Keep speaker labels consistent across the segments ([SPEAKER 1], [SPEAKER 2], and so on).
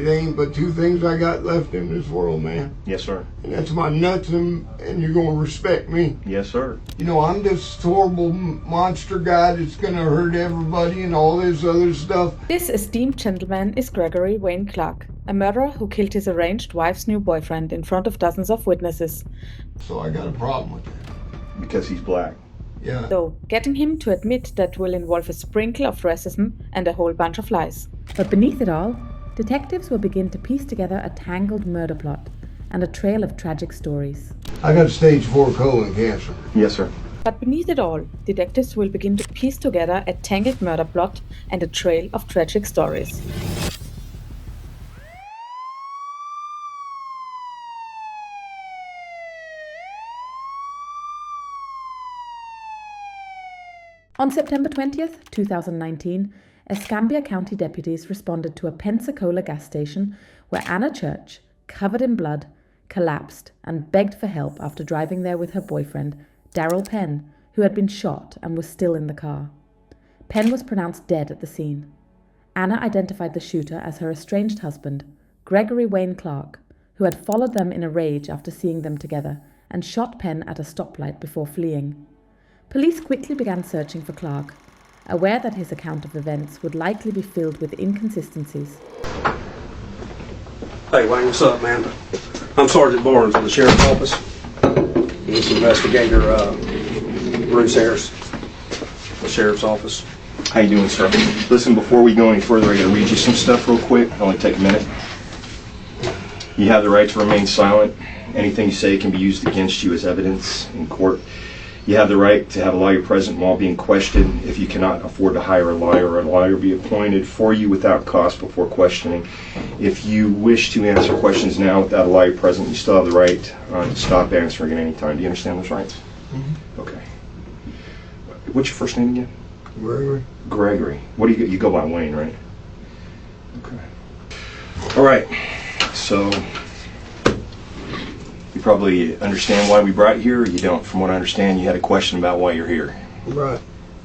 [SPEAKER 1] It ain't but two things I got left in this world, man.
[SPEAKER 2] Yes, sir.
[SPEAKER 1] And that's my nuts, and you're going to respect me.
[SPEAKER 2] Yes, sir.
[SPEAKER 1] You know, I'm this horrible monster guy that's going to hurt everybody and all this other stuff.
[SPEAKER 3] This esteemed gentleman is Gregory Wayne Clark, a murderer who killed his estranged wife's new boyfriend in front of dozens of witnesses.
[SPEAKER 1] So I got a problem with that.
[SPEAKER 2] Because he's black.
[SPEAKER 1] Yeah.
[SPEAKER 3] So, getting him to admit that will involve a sprinkle of racism and a whole bunch of lies.
[SPEAKER 4] But beneath it all, detectives will begin to piece together a tangled murder plot and a trail of tragic stories.
[SPEAKER 1] I got stage 4 colon cancer.
[SPEAKER 2] Yes, sir.
[SPEAKER 3] But beneath it all, detectives will begin to piece together a tangled murder plot and a trail of tragic stories.
[SPEAKER 4] On September 20th, 2019, Escambia County deputies responded to a Pensacola gas station where Anna Church, covered in blood, collapsed and begged for help after driving there with her boyfriend, Darryl Penn, who had been shot and was still in the car. Penn was pronounced dead at the scene. Anna identified the shooter as her estranged husband, Gregory Wayne Clark, who had followed them in a rage after seeing them together and shot Penn at a stoplight before fleeing. Police quickly began searching for Clark, aware that his account of events would likely be filled with inconsistencies.
[SPEAKER 5] Hey Wayne, what's up, man? I'm Sergeant Barnes with the Sheriff's Office. This investigator, Bruce Harris, the Sheriff's Office.
[SPEAKER 2] How you doing, sir? Listen, before we go any further, I gotta read you some stuff real quick. It'll only take a minute. You have the right to remain silent. Anything you say can be used against you as evidence in court. You have the right to have a lawyer present while being questioned. If you cannot afford to hire a lawyer be appointed for you without cost before questioning. If you wish to answer questions now without a lawyer present, you still have the right to stop answering at any time. Do you understand those rights? Mm-hmm. Okay. What's your first name again?
[SPEAKER 1] Gregory.
[SPEAKER 2] Gregory. What do you go by Wayne, right? Okay. All right. So you probably understand why we brought you here, or you don't. From what I understand, you had a question about why you're here.
[SPEAKER 1] Right.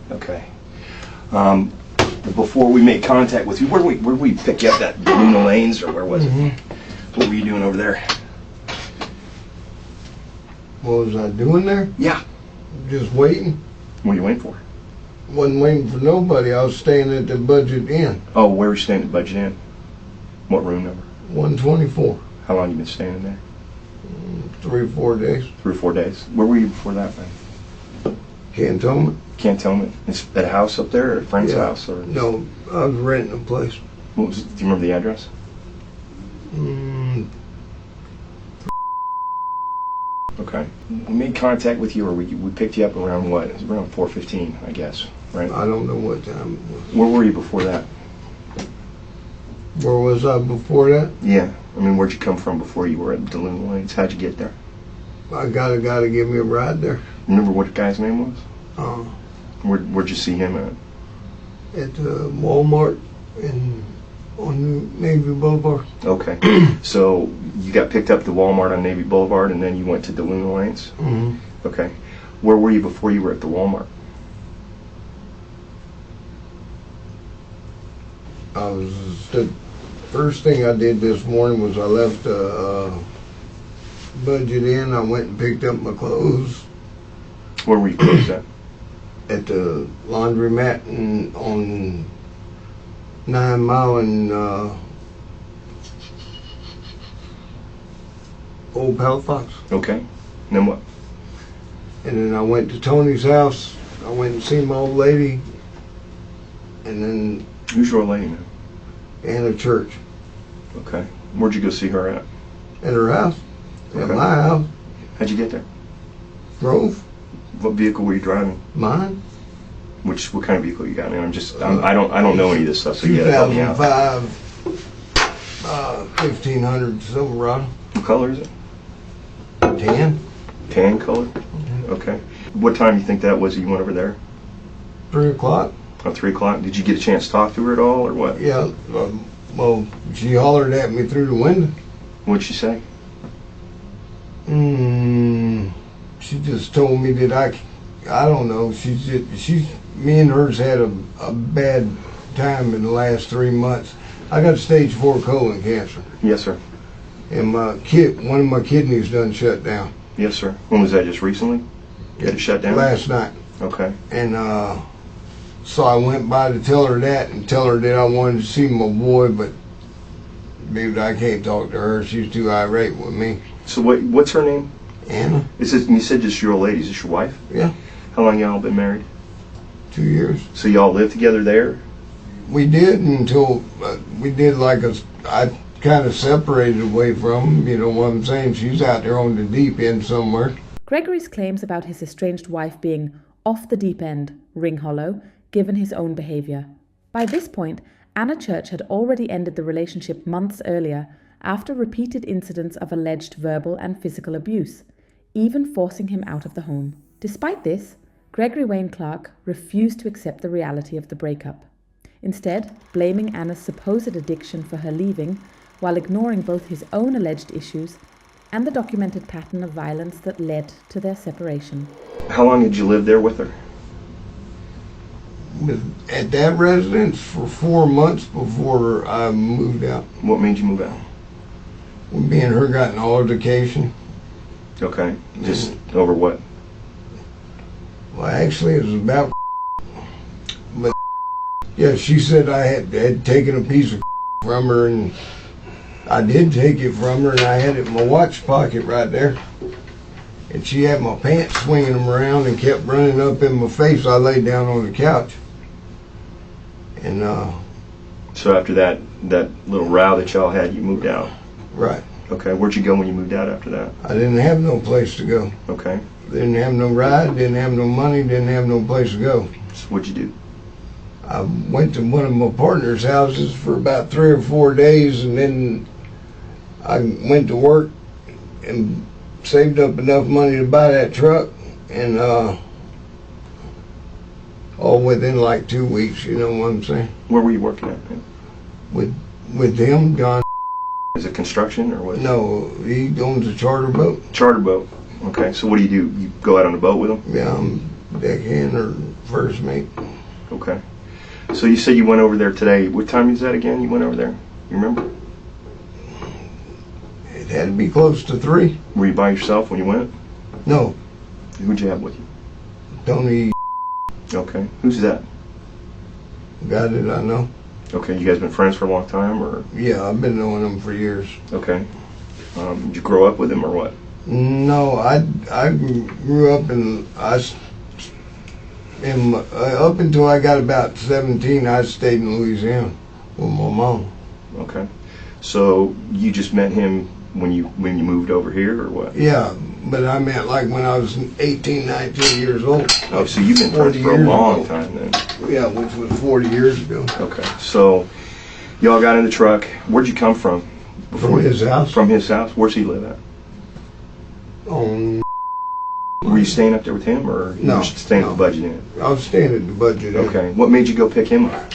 [SPEAKER 2] Okay. Before we made contact with you, where did we pick you up? That Luna Lanes, or where was it? What were you doing over there?
[SPEAKER 1] What was I doing there?
[SPEAKER 2] Yeah.
[SPEAKER 1] Just waiting.
[SPEAKER 2] What are you waiting for?
[SPEAKER 1] Wasn't waiting for nobody. I was staying at the Budget Inn.
[SPEAKER 2] Oh, where were you staying at the Budget Inn? What room number?
[SPEAKER 1] 124.
[SPEAKER 2] How long have you been staying in there?
[SPEAKER 1] 3 or 4 days.
[SPEAKER 2] 3 or 4 days. Where were you before that, man?
[SPEAKER 1] Cantonment.
[SPEAKER 2] Cantonment. It's at a house up there, or a friend's house? Or
[SPEAKER 1] no, I was renting a place.
[SPEAKER 2] What was it? Do you remember the address? Okay. We made contact with you, or we picked you up around what? It was around 4:15, I guess, right?
[SPEAKER 1] I don't know what time it was.
[SPEAKER 2] Where were you before that?
[SPEAKER 1] Where was I before that?
[SPEAKER 2] Yeah. I mean, where'd you come from before you were at Duluth Lanes? How'd you get there?
[SPEAKER 1] I got a guy to give me a ride there.
[SPEAKER 2] Remember what the guy's name was? Where'd you see him
[SPEAKER 1] at the Walmart on Navy Boulevard.
[SPEAKER 2] Okay. So you got picked up at the Walmart on Navy Boulevard, and then you went to Duluth Lanes?
[SPEAKER 1] Mm-hmm.
[SPEAKER 2] Okay. Where were you before you were at the Walmart?
[SPEAKER 1] The first thing I did this morning was I left Budget Inn. I went and picked up my clothes.
[SPEAKER 2] Where were you clothes at?
[SPEAKER 1] At the laundromat on 9 Mile and Old Palafox.
[SPEAKER 2] Okay. And then what?
[SPEAKER 1] And then I went to Tony's house. I went and seen my old lady. And then...
[SPEAKER 2] Who's your old lady, man?
[SPEAKER 1] Anna Church.
[SPEAKER 2] Okay. Where'd you go see her at?
[SPEAKER 1] At her house.
[SPEAKER 2] Okay.
[SPEAKER 1] At my house.
[SPEAKER 2] How'd you get there?
[SPEAKER 1] Drove.
[SPEAKER 2] What vehicle were you driving?
[SPEAKER 1] Mine.
[SPEAKER 2] What kind of vehicle you got? I mean, I don't know any of this stuff, so you gotta help me out.
[SPEAKER 1] 2005 1500 Silverado.
[SPEAKER 2] What color is it?
[SPEAKER 1] Tan.
[SPEAKER 2] Tan color? Mm-hmm. Okay. What time do you think that was that you went over there?
[SPEAKER 1] 3 o'clock.
[SPEAKER 2] Oh, 3 o'clock. Did you get a chance to talk to her at all, or what?
[SPEAKER 1] Yeah. Well, she hollered at me through the window.
[SPEAKER 2] What'd she say?
[SPEAKER 1] She just told me that I don't know. Me and hers had a bad time in the last 3 months. I got stage 4 colon cancer.
[SPEAKER 2] Yes, sir.
[SPEAKER 1] And one of my kidneys done shut down.
[SPEAKER 2] Yes, sir. When was that? Just recently? You had it shut down?
[SPEAKER 1] Last night.
[SPEAKER 2] Okay.
[SPEAKER 1] And so I went by to tell her that and tell her that I wanted to see my boy, but dude, I can't talk to her. She's too irate with me.
[SPEAKER 2] So what's her name?
[SPEAKER 1] Anna?
[SPEAKER 2] You said just your old lady. Is this your wife?
[SPEAKER 1] Yeah.
[SPEAKER 2] How long y'all been married?
[SPEAKER 1] 2 years.
[SPEAKER 2] So y'all live together there?
[SPEAKER 1] We did until we did I kind of separated away from, you know what I'm saying? She's out there on the deep end somewhere.
[SPEAKER 4] Gregory's claims about his estranged wife being off the deep end ring hollow, given his own behaviour. By this point, Anna Church had already ended the relationship months earlier after repeated incidents of alleged verbal and physical abuse, even forcing him out of the home. Despite this, Gregory Wayne Clark refused to accept the reality of the breakup, instead blaming Anna's supposed addiction for her leaving, while ignoring both his own alleged issues and the documented pattern of violence that led to their separation.
[SPEAKER 2] How long did you live there with her?
[SPEAKER 1] At that residence for 4 months before I moved out.
[SPEAKER 2] What made you move out?
[SPEAKER 1] Me and her got an altercation.
[SPEAKER 2] Okay. Just over what?
[SPEAKER 1] Well, actually, it was about but yeah, she said I had taken a piece of from her, and I did take it from her, and I had it in my watch pocket right there. And she had my pants swinging them around and kept running up in my face. I laid down on the couch. And,
[SPEAKER 2] So after that little row that y'all had, you moved out?
[SPEAKER 1] Right.
[SPEAKER 2] Okay. Where'd you go when you moved out after that?
[SPEAKER 1] I didn't have no place to go.
[SPEAKER 2] Okay.
[SPEAKER 1] Didn't have no ride, didn't have no money, didn't have no place to go.
[SPEAKER 2] So what'd you do?
[SPEAKER 1] I went to one of my partner's houses for about 3 or 4 days, and then I went to work and saved up enough money to buy that truck, and all within like 2 weeks, you know what I'm saying?
[SPEAKER 2] Where were you working at, man?
[SPEAKER 1] With him, John.
[SPEAKER 2] Is it construction or what?
[SPEAKER 1] No, he owns a charter boat.
[SPEAKER 2] Charter boat. Okay. So what do? You go out on the boat with him?
[SPEAKER 1] Yeah, I'm deckhand or first mate.
[SPEAKER 2] Okay. So you said you went over there today. What time is that again? You went over there? You remember?
[SPEAKER 1] It had to be close to 3.
[SPEAKER 2] Were you by yourself when you went?
[SPEAKER 1] No,
[SPEAKER 2] Who'd you have with you?
[SPEAKER 1] Tony,
[SPEAKER 2] Okay. Who's that?
[SPEAKER 1] guy that I know.
[SPEAKER 2] Okay. You guys been friends for a long time, or?
[SPEAKER 1] Yeah, I've been knowing him for years.
[SPEAKER 2] Okay. Did you grow up with him or what?
[SPEAKER 1] No, I grew up up until I got about 17, I stayed in Louisiana with my mom.
[SPEAKER 2] Okay. So you just met him when you moved over here, or what?
[SPEAKER 1] Yeah, but I meant like when I was 18, 19 years old.
[SPEAKER 2] Oh, so you've been friends
[SPEAKER 1] 40
[SPEAKER 2] for a
[SPEAKER 1] years
[SPEAKER 2] long
[SPEAKER 1] ago.
[SPEAKER 2] time then.
[SPEAKER 1] Yeah, which was 40 years ago.
[SPEAKER 2] Okay. So y'all got in the truck. Where'd you come from?
[SPEAKER 1] From his house.
[SPEAKER 2] From his house? Where's he live at?
[SPEAKER 1] On,
[SPEAKER 2] Were you staying up there with him, or you
[SPEAKER 1] No,
[SPEAKER 2] were staying
[SPEAKER 1] no.
[SPEAKER 2] at the budget inn?
[SPEAKER 1] I was staying at the budget inn.
[SPEAKER 2] Okay. What made you go pick him up?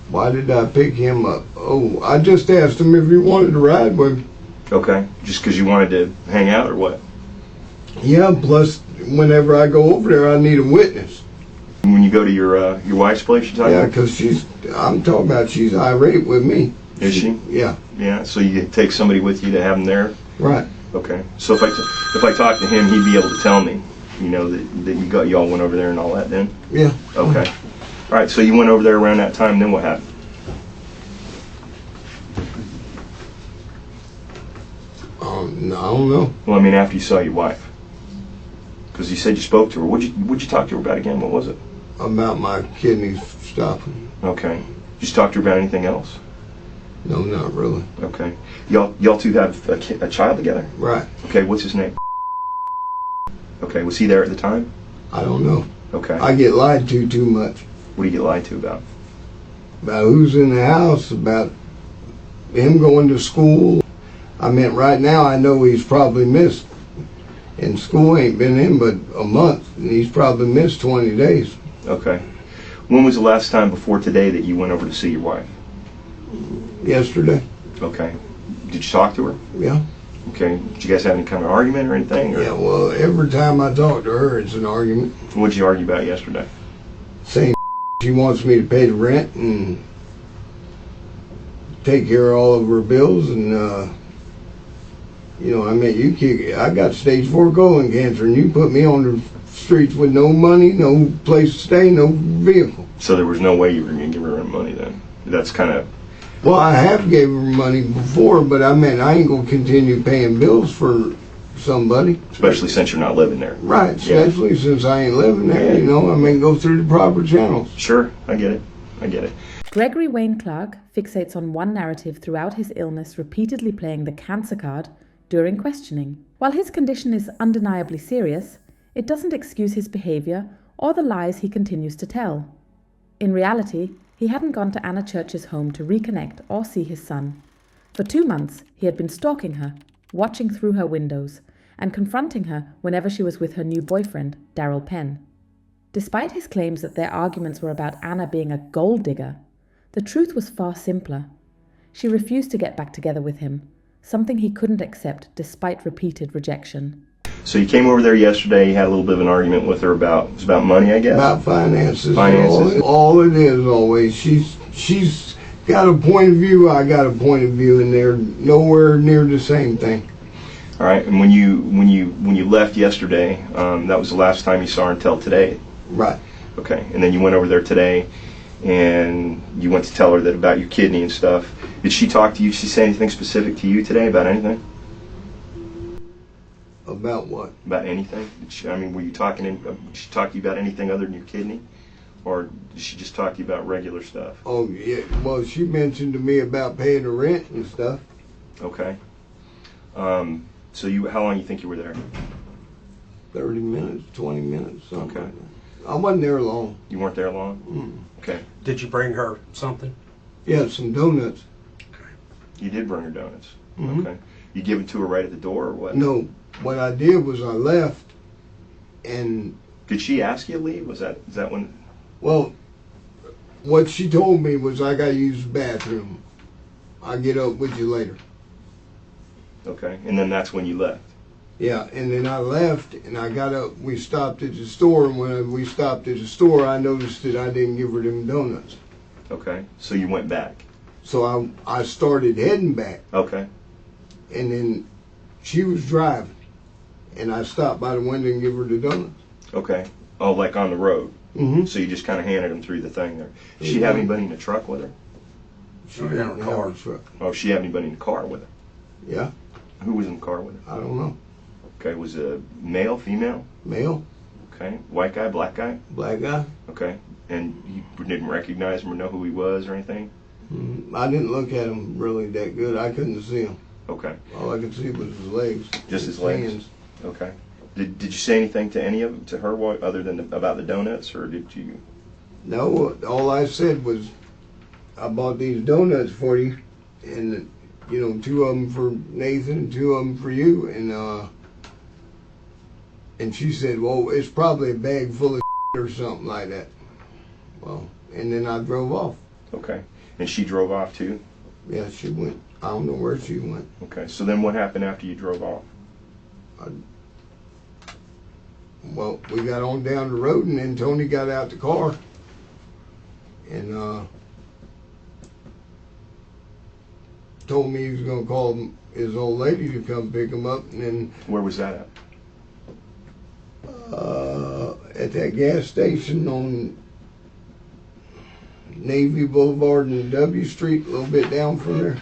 [SPEAKER 1] Why did I pick him up? Oh, I just asked him if he wanted to ride with me.
[SPEAKER 2] Okay. Just because you wanted to hang out, or what?
[SPEAKER 1] Yeah, plus whenever I go over there, I need a witness.
[SPEAKER 2] When you go to your wife's place, you talking
[SPEAKER 1] Yeah,
[SPEAKER 2] about?
[SPEAKER 1] because I'm talking about she's irate with me.
[SPEAKER 2] Is she?
[SPEAKER 1] Yeah,
[SPEAKER 2] Yeah. So you take somebody with you to have him there.
[SPEAKER 1] right.
[SPEAKER 2] Okay. So if I talk to him, he'd be able to tell me, you know, that y'all went over there and all that. Then.
[SPEAKER 1] Yeah.
[SPEAKER 2] Okay. All right. So you went over there around that time. Then what happened?
[SPEAKER 1] No, I don't know.
[SPEAKER 2] Well, I mean, after you saw your wife, because you said you spoke to her. What'd you talk to her about again? What was it?
[SPEAKER 1] About my kidneys stopping.
[SPEAKER 2] Okay. Did you talk to her about anything else?
[SPEAKER 1] No, not really.
[SPEAKER 2] Okay. Y'all two have a child together?
[SPEAKER 1] Right.
[SPEAKER 2] Okay. What's his name? Okay. Was he there at the time?
[SPEAKER 1] I don't know.
[SPEAKER 2] Okay.
[SPEAKER 1] I get lied to too much.
[SPEAKER 2] What do you get lied to about?
[SPEAKER 1] About who's in the house, about him going to school. I mean, right now I know he's probably missed. And school ain't been in but a month, and he's probably missed 20 days.
[SPEAKER 2] Okay. When was the last time before today that you went over to see your wife?
[SPEAKER 1] Yesterday.
[SPEAKER 2] Okay. Did you talk to her?
[SPEAKER 1] Yeah.
[SPEAKER 2] Okay. Did you guys have any kind of argument or anything? Or
[SPEAKER 1] Yeah, well, every time I talk to her, it's an argument.
[SPEAKER 2] what'd you argue about yesterday?
[SPEAKER 1] Same She wants me to pay the rent and take care of all of her bills, and I mean, I got stage 4 colon cancer, and you put me on the streets with no money, no place to stay, no vehicle.
[SPEAKER 2] So there was no way you were going to give her money then? That's kind of...
[SPEAKER 1] Well, I have gave her money before, but I mean, I ain't gonna continue paying bills for somebody.
[SPEAKER 2] Especially since you're not living there.
[SPEAKER 1] Right, especially since I ain't living there, I mean, go through the proper channels.
[SPEAKER 2] Sure, I get it.
[SPEAKER 4] Gregory Wayne Clark fixates on one narrative throughout his illness, repeatedly playing the cancer card during questioning. While his condition is undeniably serious, it doesn't excuse his behavior or the lies he continues to tell. In reality, he hadn't gone to Anna Church's home to reconnect or see his son. For 2 months, he had been stalking her, watching through her windows, and confronting her whenever she was with her new boyfriend, Darryl Penn. Despite his claims that their arguments were about Anna being a gold digger, the truth was far simpler. She refused to get back together with him, something he couldn't accept despite repeated rejection.
[SPEAKER 2] So you came over there yesterday, you had a little bit of an argument with her about money, I guess?
[SPEAKER 1] About finances.
[SPEAKER 2] Finances.
[SPEAKER 1] All it is always. She's got a point of view, I got a point of view, and they're nowhere near the same thing.
[SPEAKER 2] All right, and when you left yesterday, that was the last time you saw her until today?
[SPEAKER 1] Right.
[SPEAKER 2] Okay, and then you went over there today, and you went to tell her that about your kidney and stuff. Did she talk to you? Did she say anything specific to you today about anything?
[SPEAKER 1] About what?
[SPEAKER 2] About anything? Were you talking? Did she talk to you about anything other than your kidney, or did she just talk to you about regular stuff?
[SPEAKER 1] Oh yeah. Well, she mentioned to me about paying the rent and stuff.
[SPEAKER 2] Okay. So how long you think you were there?
[SPEAKER 1] 30 minutes, 20 minutes, something.
[SPEAKER 2] Okay.
[SPEAKER 1] Like that. I wasn't there long.
[SPEAKER 2] You weren't there long? Okay.
[SPEAKER 5] Did you bring her something?
[SPEAKER 1] Yeah, some donuts.
[SPEAKER 2] You did bring her donuts.
[SPEAKER 1] Mhm.
[SPEAKER 2] Okay. You give it to her right at the door, or what?
[SPEAKER 1] No, what I did was I left, and
[SPEAKER 2] Did she ask you to leave? Is that when?
[SPEAKER 1] well, what she told me was I gotta use the bathroom. I'll get up with you later.
[SPEAKER 2] Okay. And then that's when you left.
[SPEAKER 1] Yeah, and then I left, and I got up. We stopped at the store, and when we stopped at the store, I noticed that I didn't give her them donuts.
[SPEAKER 2] Okay. So you went back.
[SPEAKER 1] So I started heading back,
[SPEAKER 2] Okay.
[SPEAKER 1] and then she was driving, and I stopped by the window and give her the donuts.
[SPEAKER 2] Okay. Oh, like on the road.
[SPEAKER 1] Mm-hmm.
[SPEAKER 2] So you just kind of handed them through the thing there. Did she have anybody in the truck with her?
[SPEAKER 1] She
[SPEAKER 5] Oh, yeah,
[SPEAKER 1] didn't
[SPEAKER 5] in a
[SPEAKER 1] have
[SPEAKER 5] car.
[SPEAKER 1] a truck.
[SPEAKER 2] Oh, she had anybody in the car with her?
[SPEAKER 1] Yeah,
[SPEAKER 2] Who was in the car with her?
[SPEAKER 1] I don't know.
[SPEAKER 2] Okay. Was it a male, female?
[SPEAKER 1] Male,
[SPEAKER 2] Okay. White guy, black guy?
[SPEAKER 1] black guy.
[SPEAKER 2] Okay. And you didn't recognize him or know who he was or anything?
[SPEAKER 1] I didn't look at him really that good. I couldn't see him.
[SPEAKER 2] Okay.
[SPEAKER 1] All I could see was his legs.
[SPEAKER 2] Just his legs?
[SPEAKER 1] hands.
[SPEAKER 2] Okay. Did you say anything to her other than about the donuts, or did you?
[SPEAKER 1] No, all I said was, I bought these donuts for you, and 2 of them for Nathan and 2 of them for you, and she said, well, it's probably a bag full of or something like that. Well, and then I drove off.
[SPEAKER 2] Okay. And she drove off too?
[SPEAKER 1] Yeah, she went. I don't know where she went.
[SPEAKER 2] Okay. So then what happened after you drove off?
[SPEAKER 1] Well, we got on down the road, and then Tony got out the car, and told me he was going to call his old lady to come pick him up, and then
[SPEAKER 2] Where was that at?
[SPEAKER 1] at that gas station on Navy Boulevard and W Street, a little bit down from there.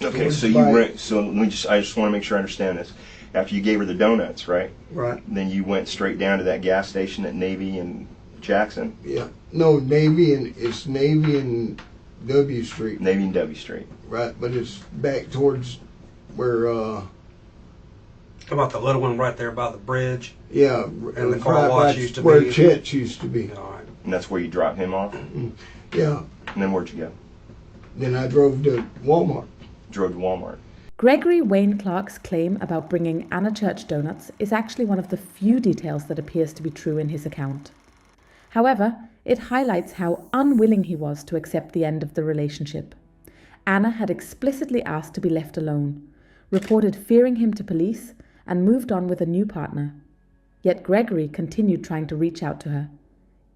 [SPEAKER 2] Okay,
[SPEAKER 1] Towards
[SPEAKER 2] so you
[SPEAKER 1] Bite.
[SPEAKER 2] went. So I just want to make sure I understand this. After you gave her the donuts, right?
[SPEAKER 1] Right.
[SPEAKER 2] Then you went straight down to that gas station at Navy and Jackson.
[SPEAKER 1] Yeah. No, it's Navy and W Street.
[SPEAKER 2] Navy and W Street.
[SPEAKER 1] Right, but it's back towards where
[SPEAKER 5] How about the little one right there by the bridge?
[SPEAKER 1] yeah,
[SPEAKER 5] And the
[SPEAKER 1] it's
[SPEAKER 5] car
[SPEAKER 1] right
[SPEAKER 5] wash
[SPEAKER 1] by
[SPEAKER 5] used to
[SPEAKER 1] where
[SPEAKER 5] be.
[SPEAKER 1] Chet's used to be.
[SPEAKER 5] All right.
[SPEAKER 2] And that's where you dropped him off.
[SPEAKER 1] Yeah.
[SPEAKER 2] And then where'd you go?
[SPEAKER 1] Then I drove to Walmart.
[SPEAKER 2] Drove to Walmart.
[SPEAKER 4] Gregory Wayne Clark's claim about bringing Anna Church donuts is actually one of the few details that appears to be true in his account. However, it highlights how unwilling he was to accept the end of the relationship. Anna had explicitly asked to be left alone, reported fearing him to police, and moved on with a new partner. Yet Gregory continued trying to reach out to her.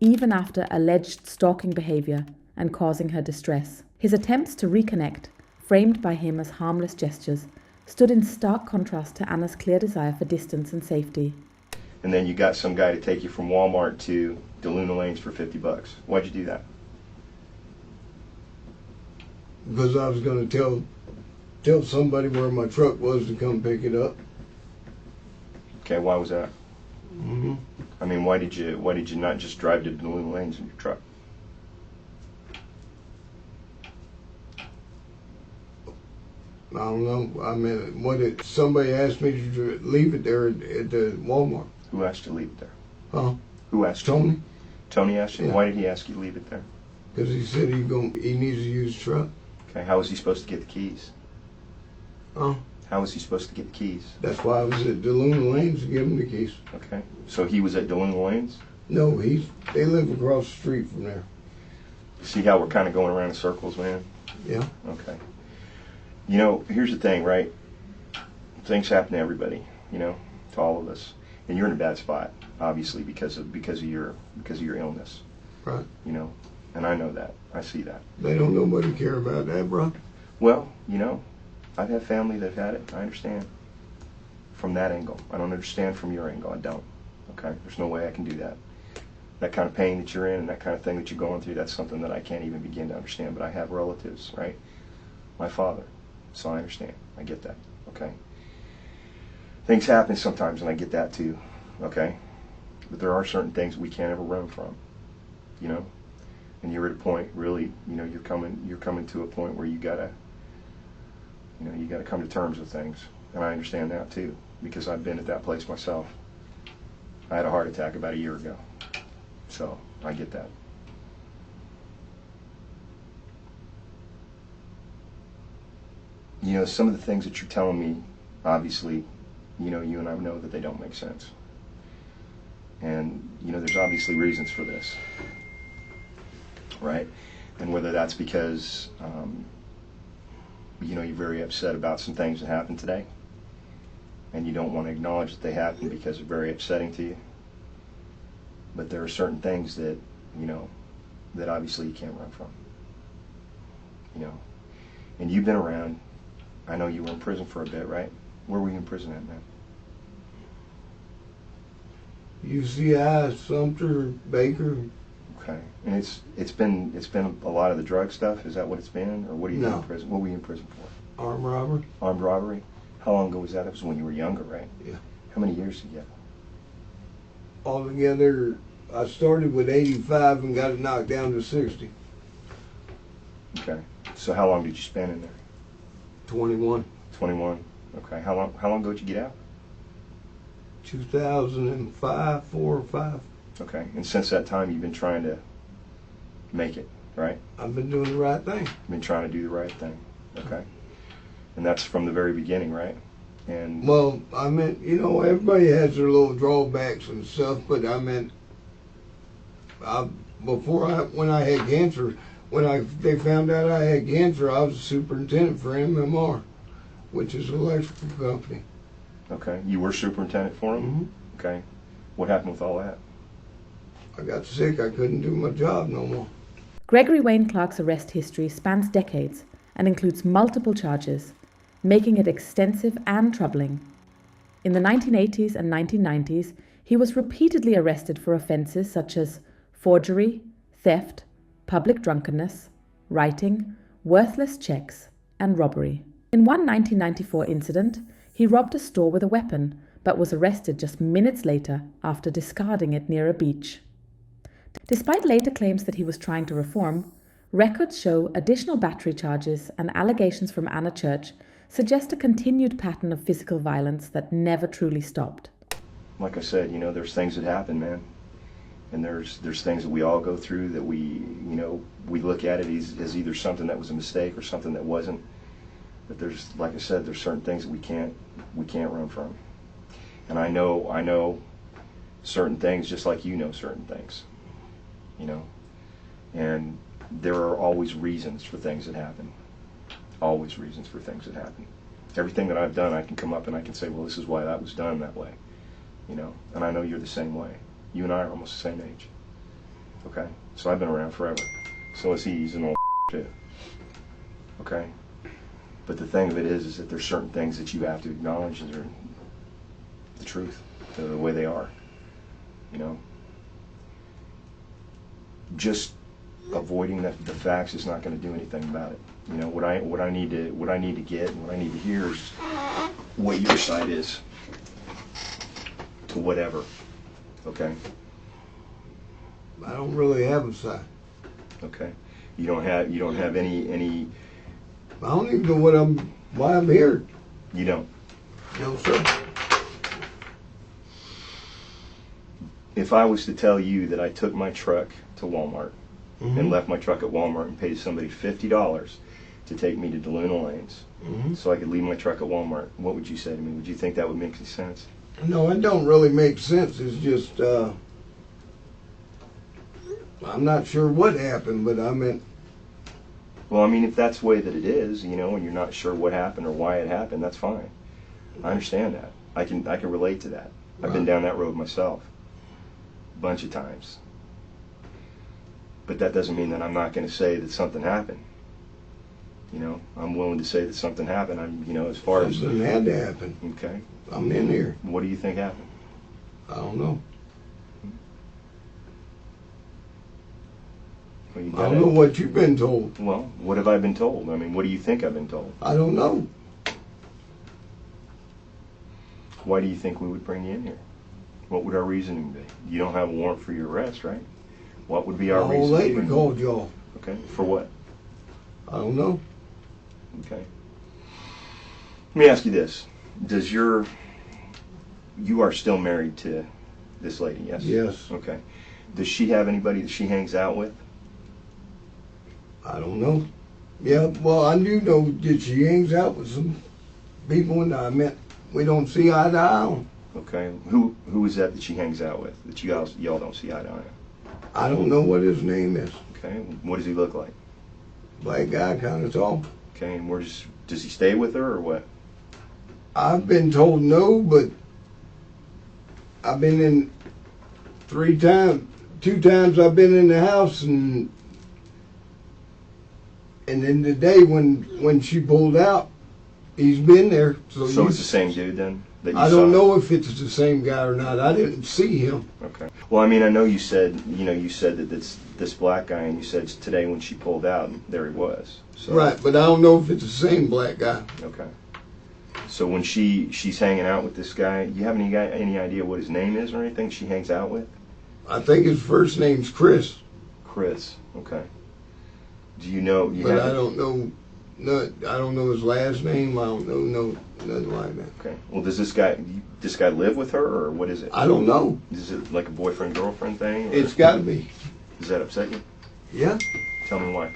[SPEAKER 4] even after alleged stalking behavior and causing her distress. His attempts to reconnect, framed by him as harmless gestures, stood in stark contrast to Anna's clear desire for distance and safety.
[SPEAKER 2] And then you got some guy to take you from Walmart to DeLuna Lanes for $50. Why'd you do that?
[SPEAKER 1] Because I was going to tell somebody where my truck was to come pick it up.
[SPEAKER 2] Okay, why was that?
[SPEAKER 1] Mm-hmm.
[SPEAKER 2] I mean, why did you not just drive to DeLuna Lanes in your truck?
[SPEAKER 1] I don't know. I mean, somebody asked me to leave it there at the Walmart.
[SPEAKER 2] Who asked you to leave it there?
[SPEAKER 1] Huh?
[SPEAKER 2] Who asked you?
[SPEAKER 1] Tony?
[SPEAKER 2] Tony asked you?
[SPEAKER 1] Yeah.
[SPEAKER 2] Why did he ask you to leave it there?
[SPEAKER 1] Because he said he needs to use the truck.
[SPEAKER 2] Okay, how was he supposed to get the keys?
[SPEAKER 1] Huh?
[SPEAKER 2] How was he supposed to get the keys?
[SPEAKER 1] That's why I was at DeLuna Lanes to give him the keys.
[SPEAKER 2] Okay, so he was at DeLuna Lanes?
[SPEAKER 1] No, they live across the street from there.
[SPEAKER 2] See how we're kind of going around in circles, man?
[SPEAKER 1] Yeah.
[SPEAKER 2] Okay. You know, here's the thing, right? Things happen to everybody, you know, to all of us. And you're in a bad spot, obviously, because of your illness.
[SPEAKER 1] Right.
[SPEAKER 2] You know, and I know that. I see that.
[SPEAKER 1] They don't nobody care about that, bro.
[SPEAKER 2] Well, you know, I've had family that have had it. I understand from that angle. I don't understand from your angle. I don't. Okay? There's no way I can do that. That kind of pain that you're in and that kind of thing that you're going through, that's something that I can't even begin to understand. But I have relatives, right? My father. So I understand. I get that. Okay? Things happen sometimes, and I get that too. Okay? But there are certain things we can't ever run from. You know? And you're at a point, really, you know, you're coming to a point where you gotta come to terms with things. And I understand that too, because I've been at that place myself. I had a heart attack about a year ago. So I get that. You know, some of the things that you're telling me, obviously, you know, you and I know that they don't make sense. And, you know, there's obviously reasons for this, right? And whether that's because, you know, you're very upset about some things that happened today, and you don't want to acknowledge that they happened because they're very upsetting to you. But there are certain things that, you know, that obviously you can't run from. You know, and you've been around. I know you were in prison for a bit, right? Where were you in prison at, man?
[SPEAKER 1] UCI, Sumter, Baker.
[SPEAKER 2] Okay, and it's been a lot of the drug stuff. Is that what it's been, or what are you
[SPEAKER 1] No.
[SPEAKER 2] in prison? What were you in prison for?
[SPEAKER 1] Armed robbery.
[SPEAKER 2] Armed robbery. How long ago was that? It was when you were younger, right?
[SPEAKER 1] Yeah.
[SPEAKER 2] How many years did you get?
[SPEAKER 1] Altogether, I started with 85 and got it knocked down to 60.
[SPEAKER 2] Okay. So how long did you spend in there?
[SPEAKER 1] 21.
[SPEAKER 2] 21. Okay. How long ago did you get out?
[SPEAKER 1] 2005, 4 or 5.
[SPEAKER 2] Okay. And since that time, you've been trying to make it, right?
[SPEAKER 1] I've been doing the right thing.
[SPEAKER 2] You've been trying to do the right thing. Okay. And that's from the very beginning, right? And
[SPEAKER 1] Well, I meant, you know, everybody has their little drawbacks and stuff, but I meant, when I had cancer, they found out I had cancer, I was the superintendent for MMR, which is an electrical company.
[SPEAKER 2] okay, you were superintendent for him.
[SPEAKER 1] Mm-hmm.
[SPEAKER 2] Okay. What happened with all that?
[SPEAKER 1] I got sick, I couldn't do my job no more.
[SPEAKER 4] Gregory Wayne Clark's arrest history spans decades and includes multiple charges, making it extensive and troubling. In the 1980s and 1990s, he was repeatedly arrested for offences such as forgery, theft, public drunkenness, writing, worthless checks, and robbery. In one 1994 incident, he robbed a store with a weapon, but was arrested just minutes later after discarding it near a beach. Despite later claims that he was trying to reform, records show additional battery charges and allegations from Anna Church suggest a continued pattern of physical violence that never truly stopped.
[SPEAKER 2] Like I said, you know, there's things that happen, man. And there's things that we all go through that we look at it as either something that was a mistake or something that wasn't. But there's, like I said, there's certain things that we can't run from. And I know certain things just like you know certain things, you know. And there are always reasons for things that happen. Always reasons for things that happen. Everything that I've done, I can come up and I can say, well, this is why that was done that way, you know. And I know you're the same way. You and I are almost the same age. Okay? So I've been around forever. So is he. He's an old too. Okay? But the thing of it is that there's certain things that you have to acknowledge that are the truth, the way they are. You know? Just avoiding the facts is not going to do anything about it. You know, what I need to get and what I need to hear is what your side is to whatever. Okay?
[SPEAKER 1] I don't really have a side.
[SPEAKER 2] Okay? You don't have any
[SPEAKER 1] I don't even know why I'm here.
[SPEAKER 2] you don't.
[SPEAKER 1] No, sir.
[SPEAKER 2] If I was to tell you that I took my truck to Walmart
[SPEAKER 1] Mm-hmm.
[SPEAKER 2] and left my truck at Walmart and paid somebody $50 to take me to DeLuna Lanes
[SPEAKER 1] Mm-hmm.
[SPEAKER 2] so I could leave my truck at Walmart, what would you say to me? Would you think that would make any sense?
[SPEAKER 1] No, it don't really make sense. It's just, I'm not sure what happened, but I meant,
[SPEAKER 2] Well, I mean, if that's the way that it is, you know, and you're not sure what happened or why it happened, that's fine. I understand that. I can relate to that. I've been
[SPEAKER 1] Right.
[SPEAKER 2] down that road myself a bunch of times. But that doesn't mean that I'm not going to say that something happened. You know, I'm willing to say that something happened. I'm, you know, as far as
[SPEAKER 1] something had to happen.
[SPEAKER 2] okay,
[SPEAKER 1] I'm in here.
[SPEAKER 2] what do you think happened?
[SPEAKER 1] I don't know.
[SPEAKER 2] Well, you
[SPEAKER 1] I don't know what you've been told.
[SPEAKER 2] Well, what have I been told? I mean, what do you think I've been told?
[SPEAKER 1] I don't know.
[SPEAKER 2] Why do you think we would bring you in here? What would our reasoning be? You don't have a warrant for your arrest, right? What would be our
[SPEAKER 1] The
[SPEAKER 2] reason?
[SPEAKER 1] old
[SPEAKER 2] to
[SPEAKER 1] lady
[SPEAKER 2] bring you
[SPEAKER 1] called
[SPEAKER 2] in?
[SPEAKER 1] y'all.
[SPEAKER 2] Okay, for what?
[SPEAKER 1] I don't know.
[SPEAKER 2] Okay. Let me ask you this. You are still married to this lady, yes?
[SPEAKER 1] Yes.
[SPEAKER 2] Okay. Does she have anybody that she hangs out with?
[SPEAKER 1] I don't know. Yeah, well, I do know that she hangs out with some people, and I meant we don't see eye to eye on.
[SPEAKER 2] Okay. Who is that she hangs out with that y'all don't see eye to eye on?
[SPEAKER 1] I don't know what his name is.
[SPEAKER 2] Okay. What does he look like?
[SPEAKER 1] Black guy, kind of tall.
[SPEAKER 2] Okay. And does he stay with her or what?
[SPEAKER 1] I've been told no, but I've been in 2 times I've been in the house, and then the day when she pulled out, he's been there. So
[SPEAKER 2] It's the same dude then? That you
[SPEAKER 1] I don't
[SPEAKER 2] saw?
[SPEAKER 1] know if it's the same guy or not. I didn't see him.
[SPEAKER 2] Okay. Well, I mean, I know you said that it's this black guy, and you said today when she pulled out, there he was. So,
[SPEAKER 1] Right, but I don't know if it's the same black guy.
[SPEAKER 2] Okay. So when she's hanging out with this guy, you have any idea what his name is or anything she hangs out with?
[SPEAKER 1] I think his first name's Chris,
[SPEAKER 2] Chris. Okay. Do you know?
[SPEAKER 1] but I don't know. No, I don't know his last name. I don't know nothing like that.
[SPEAKER 2] Okay. Well, does this guy live with her, or what is it?
[SPEAKER 1] I don't know.
[SPEAKER 2] Is it like a boyfriend girlfriend thing? Or
[SPEAKER 1] It's got to be.
[SPEAKER 2] Does that upset you?
[SPEAKER 1] Yeah.
[SPEAKER 2] Tell me why.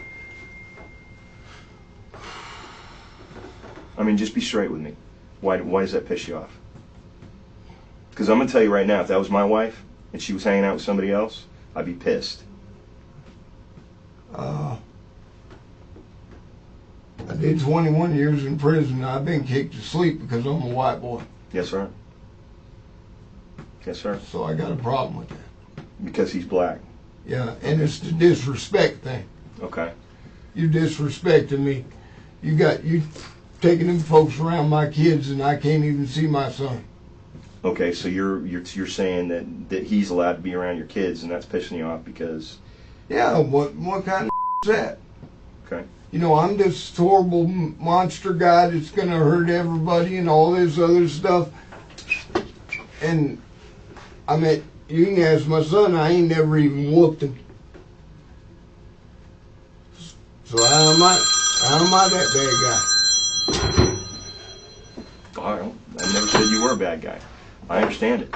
[SPEAKER 2] I mean, just be straight with me. Why does that piss you off? Because I'm gonna tell you right now, if that was my wife and she was hanging out with somebody else, I'd be pissed.
[SPEAKER 1] I did 21 years in prison. I've been kicked to sleep because I'm a white boy.
[SPEAKER 2] Yes, sir. Yes, sir.
[SPEAKER 1] So I got a problem with that.
[SPEAKER 2] Because he's black.
[SPEAKER 1] Yeah, and it's the disrespect thing.
[SPEAKER 2] Okay.
[SPEAKER 1] You disrespecting me. You taking them folks around my kids, and I can't even see my son.
[SPEAKER 2] Okay, so you're saying that he's allowed to be around your kids, and that's pissing you off because.
[SPEAKER 1] Yeah, what kind of is that?
[SPEAKER 2] Okay.
[SPEAKER 1] You know, I'm this horrible monster guy that's gonna hurt everybody and all this other stuff. And I mean, you can ask my son. I ain't never even whooped him. So how am I that bad guy?
[SPEAKER 2] I never said you were a bad guy. I understand it.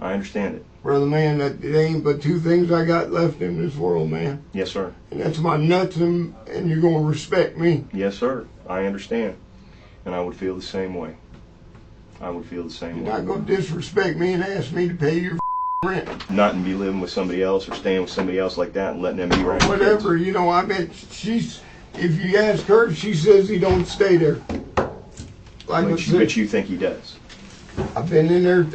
[SPEAKER 2] I understand it.
[SPEAKER 1] Brother man, it ain't but 2 things I got left in this world, man.
[SPEAKER 2] Yes, sir.
[SPEAKER 1] And that's my nuts, and you're gonna respect me.
[SPEAKER 2] Yes, sir. I understand. And I would feel the same way. I would feel the same
[SPEAKER 1] You're
[SPEAKER 2] way.
[SPEAKER 1] not gonna disrespect me and ask me to pay your rent.
[SPEAKER 2] Not to be living with somebody else or staying with somebody else like that and letting them be around your
[SPEAKER 1] Whatever,
[SPEAKER 2] kids.
[SPEAKER 1] you know, I bet if you ask her, she says he don't stay there. Like I
[SPEAKER 2] But
[SPEAKER 1] said,
[SPEAKER 2] you think he does.
[SPEAKER 1] I've been in there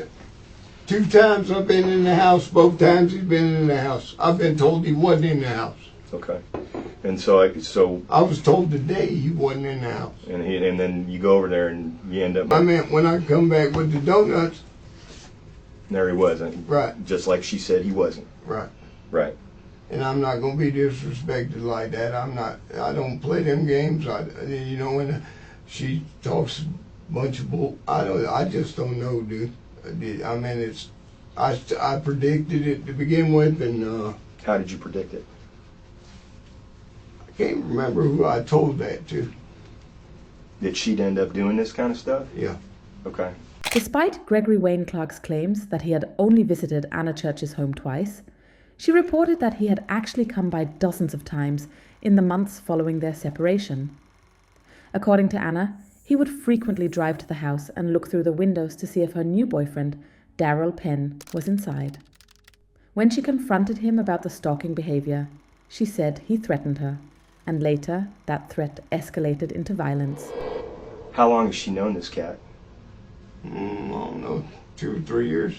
[SPEAKER 1] 2 times I've been in the house. Both times he's been in the house. I've been told he wasn't in the house.
[SPEAKER 2] Okay. And so
[SPEAKER 1] I was told today he wasn't in the house.
[SPEAKER 2] and then you go over there and you end up.
[SPEAKER 1] I meant when I come back with the donuts.
[SPEAKER 2] There he wasn't.
[SPEAKER 1] Right.
[SPEAKER 2] Just like she said he wasn't.
[SPEAKER 1] Right.
[SPEAKER 2] Right.
[SPEAKER 1] And I'm not gonna be disrespected like that. I don't play them games. When she talks a bunch of bull, I just don't know, dude. I mean, I predicted it to begin with, and
[SPEAKER 2] How did you predict it?
[SPEAKER 1] I can't remember who I told that to.
[SPEAKER 2] Did she end up doing this kind of stuff?
[SPEAKER 1] Yeah.
[SPEAKER 2] Okay.
[SPEAKER 4] Despite Gregory Wayne Clark's claims that he had only visited Anna Church's home twice, she reported that he had actually come by dozens of times in the months following their separation. According to Anna, he would frequently drive to the house and look through the windows to see if her new boyfriend, Darryl Penn, was inside. When she confronted him about the stalking behavior, she said he threatened her, and later that threat escalated into violence.
[SPEAKER 2] How long has she known this cat?
[SPEAKER 1] I don't know, 2 or 3 years.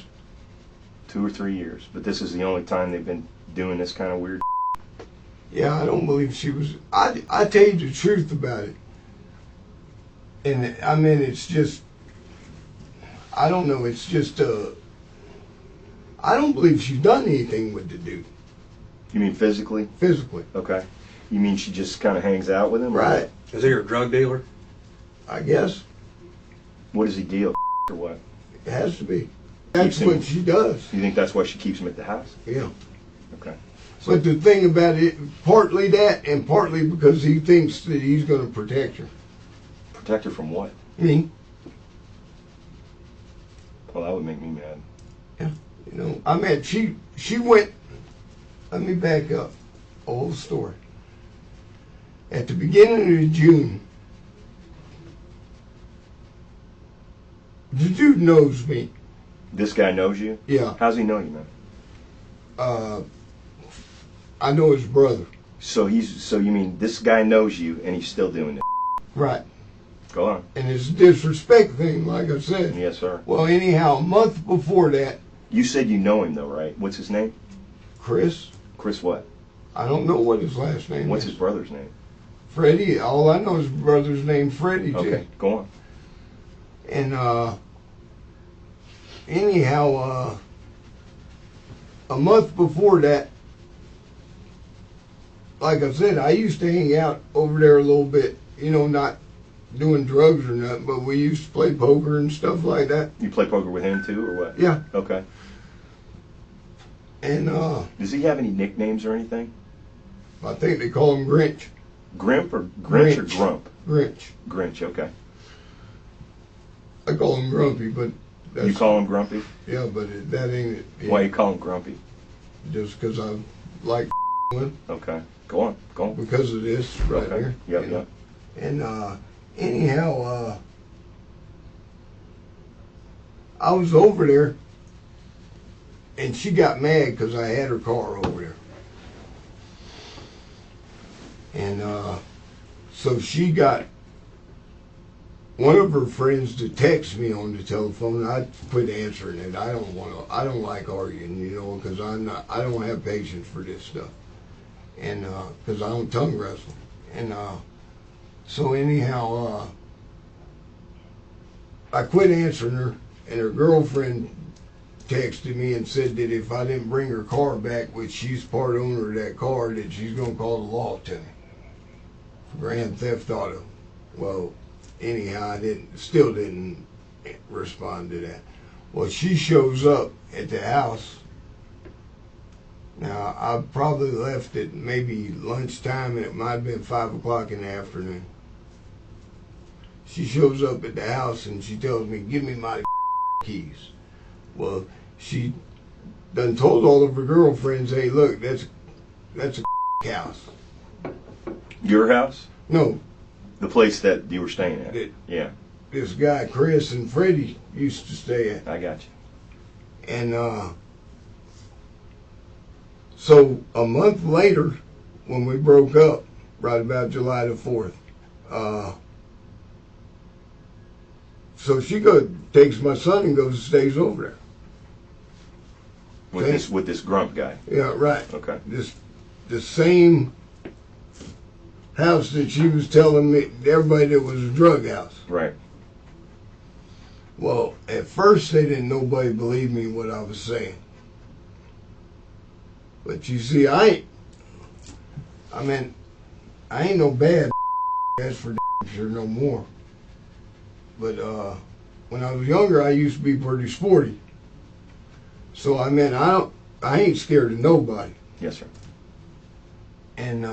[SPEAKER 2] 2 or 3 years. But this is the only time they've been doing this kind of weird.
[SPEAKER 1] Yeah, I don't believe she was. I tell you the truth about it. And I mean, it's just, I don't know, it's just, I don't believe she's done anything with the dude.
[SPEAKER 2] You mean physically?
[SPEAKER 1] Physically.
[SPEAKER 2] Okay. You mean she just kind of hangs out with him? or
[SPEAKER 1] Right.
[SPEAKER 5] Is he your drug dealer?
[SPEAKER 1] I guess.
[SPEAKER 2] What does he deal? Or what?
[SPEAKER 1] It has to be. That's
[SPEAKER 2] Keeps
[SPEAKER 1] what
[SPEAKER 2] him-
[SPEAKER 1] she does.
[SPEAKER 2] You think that's why she keeps him at the house?
[SPEAKER 1] Yeah.
[SPEAKER 2] Okay.
[SPEAKER 1] But the thing about it, partly that and partly because he thinks that he's going to protect her.
[SPEAKER 2] Protect her from what?
[SPEAKER 1] Me.
[SPEAKER 2] Well, that would make me mad.
[SPEAKER 1] You know, I mean, she went, let me back up, old story. At the beginning of June, the dude knows me.
[SPEAKER 2] This guy knows you?
[SPEAKER 1] Yeah.
[SPEAKER 2] How's he know you, man?
[SPEAKER 1] I know his brother.
[SPEAKER 2] So you mean this guy knows you and he's still doing it?
[SPEAKER 1] Right.
[SPEAKER 2] Go on.
[SPEAKER 1] And it's a disrespect thing, like I said.
[SPEAKER 2] Yes, sir.
[SPEAKER 1] Well, anyhow, a month before that,
[SPEAKER 2] You said you know him though, right? What's his name?
[SPEAKER 1] Chris,
[SPEAKER 2] Chris what?
[SPEAKER 1] I don't know what his last name
[SPEAKER 2] What's
[SPEAKER 1] is.
[SPEAKER 2] his brother's name?
[SPEAKER 1] Freddie. All I know is his brother's name, Freddie, too.
[SPEAKER 2] Okay, go on.
[SPEAKER 1] And anyhow, a month before that, like I said, I used to hang out over there a little bit, you know, not doing drugs or nothing, but we used to play poker and stuff like that.
[SPEAKER 2] You play poker with him too, or what?
[SPEAKER 1] Yeah.
[SPEAKER 2] Okay.
[SPEAKER 1] And
[SPEAKER 2] Does he have any nicknames or anything?
[SPEAKER 1] I think they call him Grinch.
[SPEAKER 2] Grimp or Grinch or
[SPEAKER 1] Grinch.
[SPEAKER 2] Grump?
[SPEAKER 1] Grinch.
[SPEAKER 2] Grinch, okay.
[SPEAKER 1] I call him Grumpy, but that's,
[SPEAKER 2] You call him Grumpy?
[SPEAKER 1] yeah, but that ain't it. Yeah,
[SPEAKER 2] Why you call him Grumpy?
[SPEAKER 1] just because I like with
[SPEAKER 2] Okay. Go on. Go on.
[SPEAKER 1] because of this right
[SPEAKER 2] Okay.
[SPEAKER 1] here.
[SPEAKER 2] Yep,
[SPEAKER 1] you know.
[SPEAKER 2] yep.
[SPEAKER 1] And anyhow, I was over there, and she got mad because I had her car over there. And so she got one of her friends to text me on the telephone. I quit answering it. I don't like arguing, you know, because I don't have patience for this stuff. And because I don't tongue wrestle. And so anyhow, I quit answering her, and her girlfriend texted me and said that if I didn't bring her car back, which she's part owner of that car, that she's going to call the law to me for grand theft auto. Well, anyhow, I still didn't respond to that. Well, she shows up at the house. Now, I probably left at maybe lunchtime, and it might have been 5 o'clock in the afternoon. She shows up at the house, and she tells me, "Give me my keys." Well, she done told all of her girlfriends, "Hey, look, that's a house."
[SPEAKER 2] Your house?
[SPEAKER 1] No,
[SPEAKER 2] The place that you were staying at?
[SPEAKER 1] That-
[SPEAKER 2] Yeah,
[SPEAKER 1] this guy, Chris and Freddie, used to stay at.
[SPEAKER 2] I got you.
[SPEAKER 1] And so a month later, when we broke up, right about July the 4th, so she takes my son and goes and stays over there.
[SPEAKER 2] With this grump guy.
[SPEAKER 1] Yeah, right.
[SPEAKER 2] Okay.
[SPEAKER 1] The same house that she was telling me everybody that was a drug house.
[SPEAKER 2] Right.
[SPEAKER 1] Well, at first they didn't nobody believe me what I was saying. But you see, I ain't no bad that's for sure no more. But when I was younger, I used to be pretty sporty. So I ain't scared of nobody.
[SPEAKER 2] Yes, sir.
[SPEAKER 1] And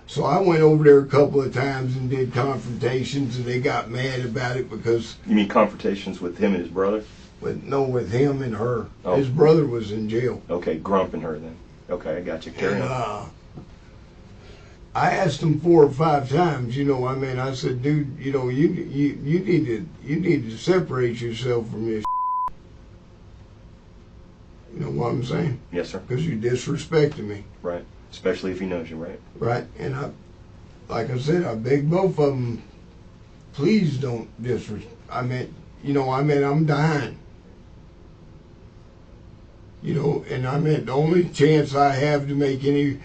[SPEAKER 1] so I went over there a couple of times and did confrontations, and they got mad about it because.
[SPEAKER 2] You mean confrontations with him and his brother?
[SPEAKER 1] With him and her.
[SPEAKER 2] Oh.
[SPEAKER 1] His brother was in jail.
[SPEAKER 2] Okay, Grump and her then. Okay, I got you. Carry on.
[SPEAKER 1] I asked him 4 or 5 times. I said, dude, you need to separate yourself from this. You know what I'm saying?
[SPEAKER 2] Yes, sir.
[SPEAKER 1] Because you disrespected me.
[SPEAKER 2] Right. Especially if he knows you, right?
[SPEAKER 1] Right. And like I said, I begged both of them, please don't disrespect. I'm dying. And the only chance I have to make any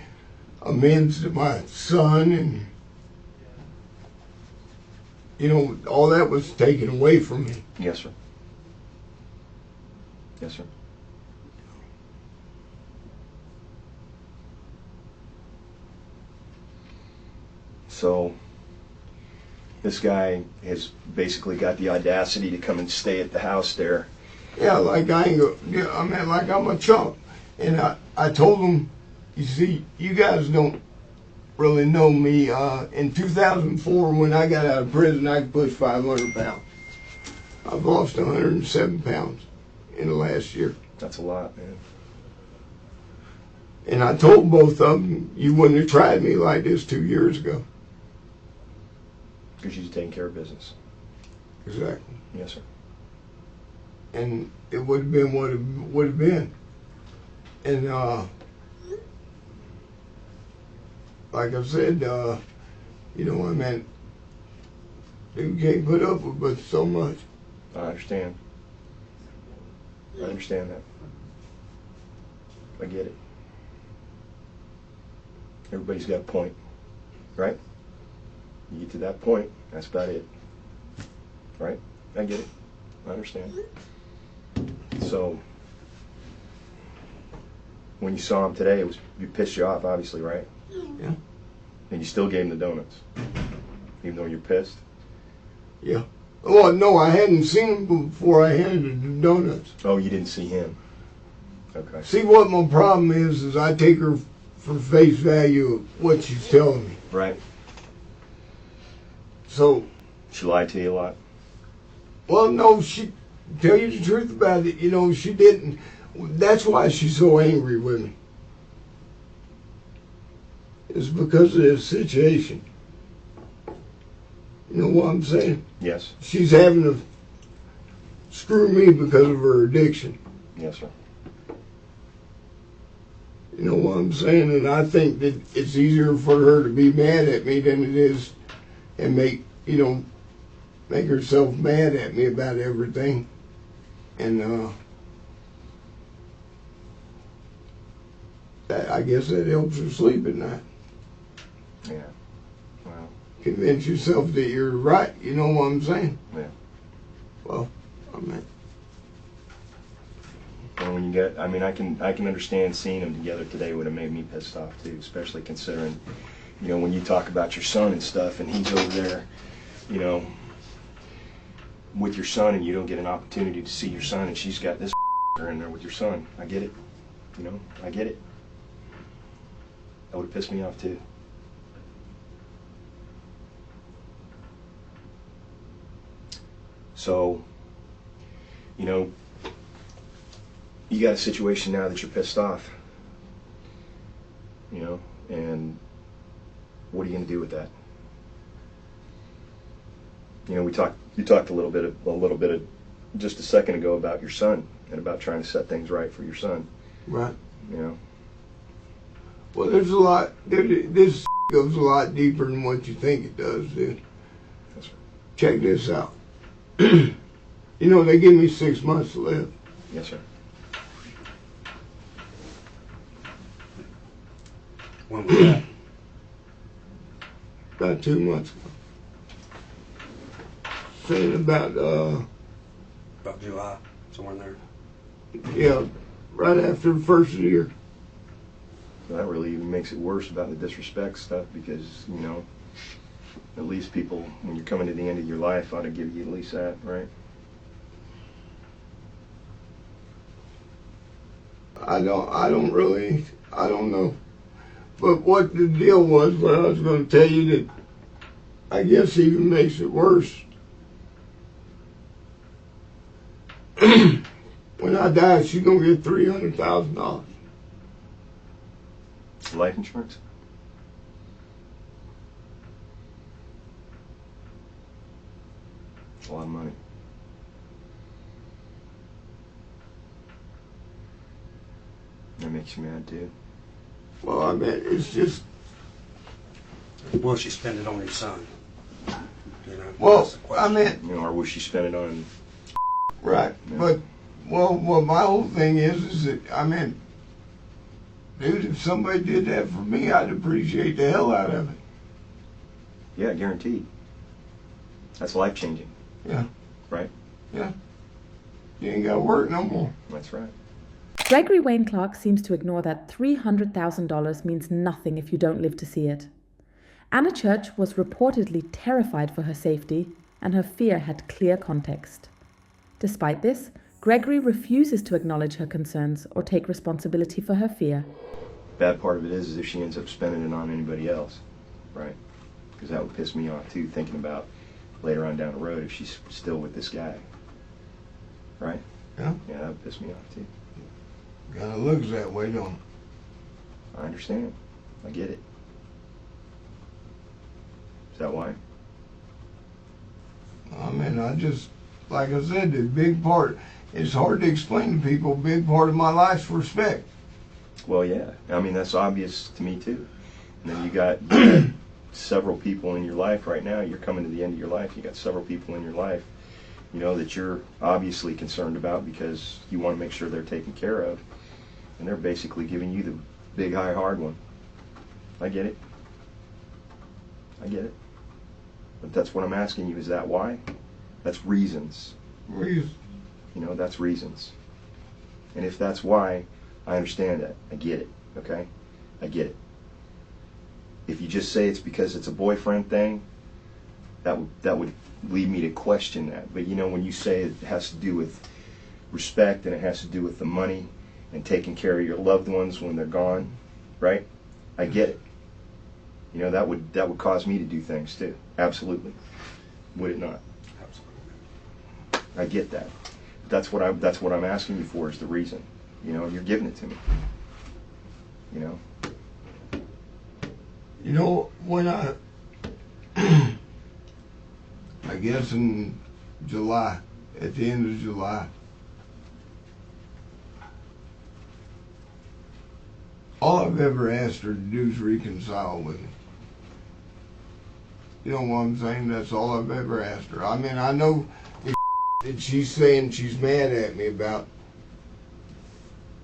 [SPEAKER 1] amends to my son, and all that was taken away from me.
[SPEAKER 2] Yes, sir. Yes, sir. So this guy has basically got the audacity to come and stay at the house there.
[SPEAKER 1] Yeah, like I'm a chump. And I told him, you see, you guys don't really know me. In 2004, when I got out of prison, I could push 500 pounds. I've lost 107 pounds in the last year.
[SPEAKER 2] That's a lot, man.
[SPEAKER 1] And I told both of them, you wouldn't have tried me like this 2 years ago.
[SPEAKER 2] Because you're taking care of business.
[SPEAKER 1] Exactly.
[SPEAKER 2] Yes, sir.
[SPEAKER 1] And it would have been what it would have been. And like I said, you can't put up with but so much.
[SPEAKER 2] I understand. I understand that. I get it. Everybody's got a point, right? You get to that point, that's about it. Right? I get it. I understand. So, when you saw him today, it pissed you off, obviously, right?
[SPEAKER 1] Yeah.
[SPEAKER 2] And you still gave him the donuts, even though you're pissed?
[SPEAKER 1] Yeah. Well, no, I hadn't seen him before I handed the donuts.
[SPEAKER 2] Oh, you didn't see him. Okay.
[SPEAKER 1] See, what my problem is I take her for face value of what she's telling me.
[SPEAKER 2] Right.
[SPEAKER 1] So.
[SPEAKER 2] She lied to you a lot?
[SPEAKER 1] Well, no, tell you the truth about it, she didn't. That's why she's so angry with me. It's because of this situation. You know what I'm saying?
[SPEAKER 2] Yes.
[SPEAKER 1] She's having to screw me because of her addiction.
[SPEAKER 2] Yes, sir.
[SPEAKER 1] You know what I'm saying? And I think that it's easier for her to be mad at me than it is and make herself mad at me about everything. And I guess that helps her sleep at night.
[SPEAKER 2] Yeah. Well.
[SPEAKER 1] Convince yourself that you're right. You know what I'm saying?
[SPEAKER 2] Yeah.
[SPEAKER 1] Well,
[SPEAKER 2] when you get, I can understand seeing them together today would have made me pissed off too, especially considering, when you talk about your son and stuff, and he's over there, with your son, and you don't get an opportunity to see your son, and she's got this in there with your son. I get it. I get it. That would have pissed me off too. So, you got a situation now that you're pissed off, and what are you going to do with that? You talked a little bit just a second ago about your son and about trying to set things right for your son.
[SPEAKER 1] Right.
[SPEAKER 2] Well,
[SPEAKER 1] there's a lot. This goes a lot deeper than what you think it does, dude.
[SPEAKER 2] That's right.
[SPEAKER 1] Check this out. They give me 6 months to live.
[SPEAKER 2] Yes, sir.
[SPEAKER 5] When was that?
[SPEAKER 1] About 2 months ago. Saying about,
[SPEAKER 5] About July, somewhere in there.
[SPEAKER 1] yeah, right after the first of the year.
[SPEAKER 2] So that really even makes it worse about the disrespect stuff because, you know, at least people, when you're coming to the end of your life, ought to give you at least that, right?
[SPEAKER 1] I don't know. But what the deal was, what I was going to tell you that I guess even makes it worse. When I die, she's going to get $300,000.
[SPEAKER 2] Life insurance? It's a lot of money. That makes you mad too.
[SPEAKER 1] Well, I mean, it's just,
[SPEAKER 5] Will she spend it on your son? You know,
[SPEAKER 1] well,
[SPEAKER 5] that's the
[SPEAKER 1] I
[SPEAKER 5] question.
[SPEAKER 1] mean,
[SPEAKER 2] You know, or will she spend it on?
[SPEAKER 1] right.
[SPEAKER 2] Yeah.
[SPEAKER 1] But, well, my whole thing is that, I mean, dude, if somebody did that for me, I'd appreciate the hell out of it.
[SPEAKER 2] Yeah, guaranteed. That's life changing.
[SPEAKER 1] Yeah.
[SPEAKER 2] Right?
[SPEAKER 1] Yeah. You ain't got to work no more.
[SPEAKER 2] That's right.
[SPEAKER 4] Gregory Wayne Clark seems to ignore that $300,000 means nothing if you don't live to see it. Anna Church was reportedly terrified for her safety, and her fear had clear context. Despite this, Gregory refuses to acknowledge her concerns or take responsibility for her fear.
[SPEAKER 2] Bad part of it is if she ends up spending it on anybody else, right? Because that would piss me off too, thinking about later on down the road if she's still with this guy. Right?
[SPEAKER 1] Yeah.
[SPEAKER 2] Yeah, that would piss me off too.
[SPEAKER 1] Kind of looks that way, don't it?
[SPEAKER 2] I understand. I get it. Is that why?
[SPEAKER 1] I mean, I just, like I said, the big part, it's hard to explain to people, big part of my life's respect.
[SPEAKER 2] Well, yeah. I mean, that's obvious to me too. And then you got several people in your life right now. You're coming to the end of your life. You got several people in your life, you know, that you're obviously concerned about because you want to make sure they're taken care of. And they're basically giving you the big, high, hard one. I get it. I get it. But that's what I'm asking you. Is that why? That's reasons.
[SPEAKER 1] Reason.
[SPEAKER 2] You know, that's reasons. And if that's why, I understand that. I get it. Okay? I get it. If you just say it's because it's a boyfriend thing, that would lead me to question that. But you know, when you say it has to do with respect and it has to do with the money and taking care of your loved ones when they're gone, right? I get it. You know, that would cause me to do things too. Absolutely. Would it not?
[SPEAKER 5] Absolutely.
[SPEAKER 2] I get that. That's what I'm asking you for is the reason. You know, you're giving it to me. You know?
[SPEAKER 1] You know, when I guess in July, at the end of July, all I've ever asked her to do is reconcile with me. You know what I'm saying? That's all I've ever asked her. I mean, I know the that she's saying she's mad at me about.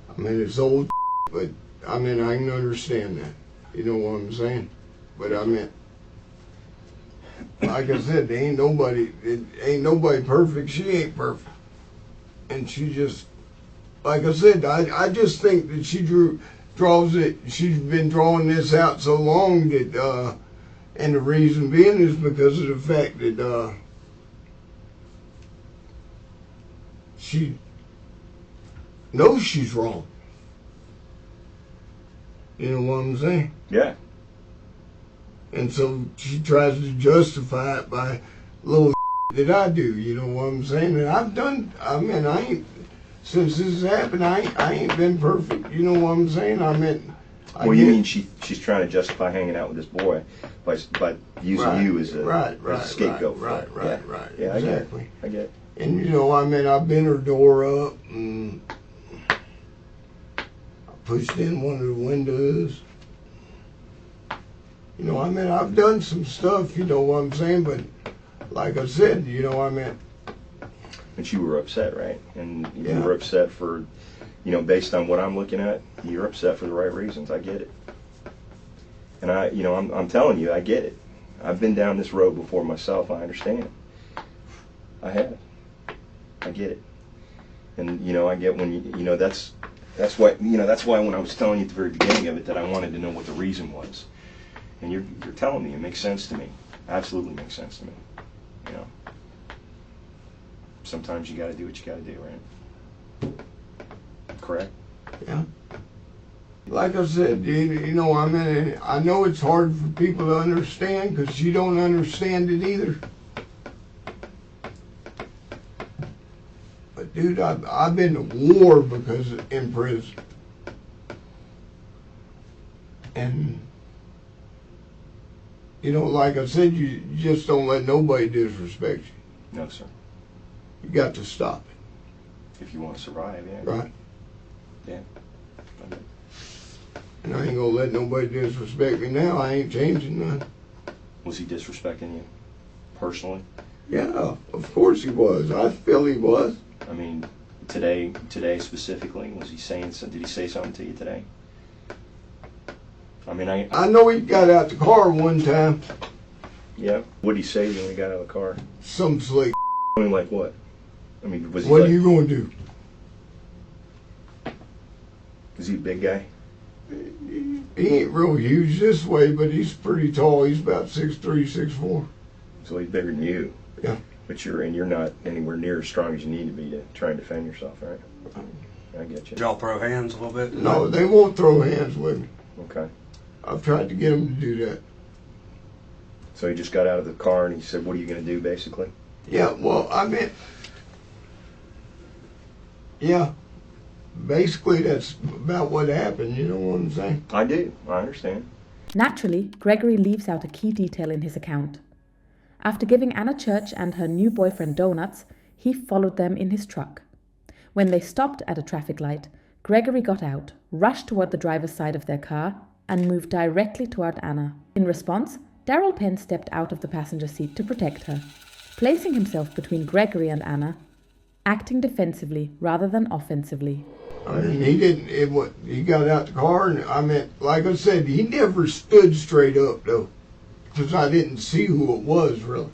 [SPEAKER 1] I mean, it's old, but I mean, I can understand that. You know what I'm saying? But I mean, like I said, ain't nobody perfect. She ain't perfect. And she just, like I said, I just think that she draws it, she's been drawing this out so long that, and the reason being is because of the fact that, she knows she's wrong. You know what I'm saying?
[SPEAKER 2] Yeah.
[SPEAKER 1] And so she tries to justify it by little that I do, you know what I'm saying? And I've done, I mean, I ain't, since this has happened, I ain't been perfect, you know what I'm saying? I mean,
[SPEAKER 2] Well, you mean she's trying to justify hanging out with this boy by using you as a scapegoat.
[SPEAKER 1] Right.
[SPEAKER 2] Yeah,
[SPEAKER 1] Exactly.
[SPEAKER 2] I get it.
[SPEAKER 1] And you know, I mean, I bent her door up and I pushed in one of the windows. You know, I mean, I've done some stuff, you know what I'm saying? But like I said, you know, I mean.
[SPEAKER 2] But you were upset, right? And you
[SPEAKER 1] Yeah.
[SPEAKER 2] were upset for, you know, based on what I'm looking at, you're upset for the right reasons. I get it. And I'm telling you, I get it. I've been down this road before myself. I understand. I have. I get it. And I get when that's why when I was telling you at the very beginning of it that I wanted to know what the reason was. And you're telling me it makes sense to me. Absolutely makes sense to me. Sometimes you got to do what you got to do, right? Correct?
[SPEAKER 1] Yeah. Like I said, I know it's hard for people to understand because you don't understand it either. But dude, I've been to war because in prison. And, like I said, you just don't let nobody disrespect you.
[SPEAKER 2] No, sir.
[SPEAKER 1] You got to stop it.
[SPEAKER 2] If you want to survive, yeah.
[SPEAKER 1] Right?
[SPEAKER 2] Yeah.
[SPEAKER 1] And I ain't gonna let nobody disrespect me now. I ain't changing none.
[SPEAKER 2] Was he disrespecting you personally?
[SPEAKER 1] Yeah, of course he was. I feel he was.
[SPEAKER 2] I mean, today specifically, was he saying something? Did he say something to you today? I mean,
[SPEAKER 1] I know he got out the car one time.
[SPEAKER 2] Yeah. What did he say when he got out of the car?
[SPEAKER 1] Some slick.
[SPEAKER 2] I mean, like what? I mean, was he?
[SPEAKER 1] What are you gonna do?
[SPEAKER 2] Is he a big guy?
[SPEAKER 1] He ain't real huge this way, but he's pretty tall. He's about 6'3", 6'4".
[SPEAKER 2] So he's bigger than you.
[SPEAKER 1] Yeah.
[SPEAKER 2] But you're not anywhere near as strong as you need to be to try and defend yourself, right? I get you.
[SPEAKER 5] Did y'all throw hands a little bit?
[SPEAKER 1] No, they won't throw hands with me.
[SPEAKER 2] Okay.
[SPEAKER 1] I've tried to get them to do that.
[SPEAKER 2] So he just got out of the car and he said, "What are you going to do?" Basically.
[SPEAKER 1] Yeah. Well, I mean, yeah. Basically, that's about what happened. You know what I'm saying?
[SPEAKER 2] I do. I understand.
[SPEAKER 4] Naturally, Gregory leaves out a key detail in his account. After giving Anna Church and her new boyfriend donuts, he followed them in his truck. When they stopped at a traffic light, Gregory got out, rushed toward the driver's side of their car, and moved directly toward Anna. In response, Darryl Penn stepped out of the passenger seat to protect her, placing himself between Gregory and Anna, acting defensively rather than offensively.
[SPEAKER 1] I mean, he got out the car, and I mean, like I said, he never stood straight up, though, because I didn't see who it was, really.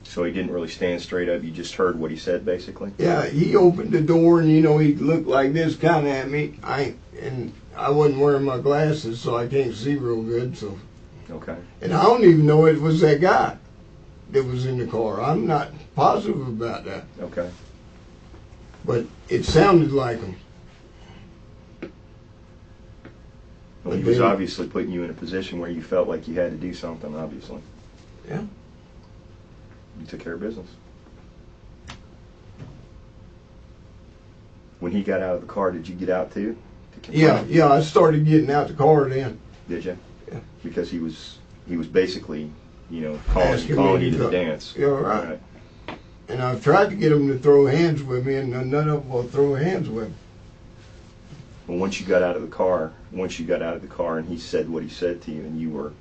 [SPEAKER 2] So he didn't really stand straight up. You just heard what he said, basically.
[SPEAKER 1] Yeah, he opened the door, and, he looked like this kind of at me. I wasn't wearing my glasses, so I can't see real good, so.
[SPEAKER 2] Okay.
[SPEAKER 1] And I don't even know it was that guy that was in the car. I'm not positive about that.
[SPEAKER 2] Okay.
[SPEAKER 1] But it sounded like him.
[SPEAKER 2] Well, he was obviously putting you in a position where you felt like you had to do something, obviously.
[SPEAKER 1] Yeah.
[SPEAKER 2] You took care of business. When he got out of the car, did you get out too?
[SPEAKER 1] Yeah, I started getting out the car then.
[SPEAKER 2] Did you?
[SPEAKER 1] Yeah.
[SPEAKER 2] Because he was basically, calling you to the dance.
[SPEAKER 1] Yeah, right. And I've tried to get him to throw hands with me, and none of them will throw hands with me.
[SPEAKER 2] Well, once you got out of the car, and he said what he said to you, and you were,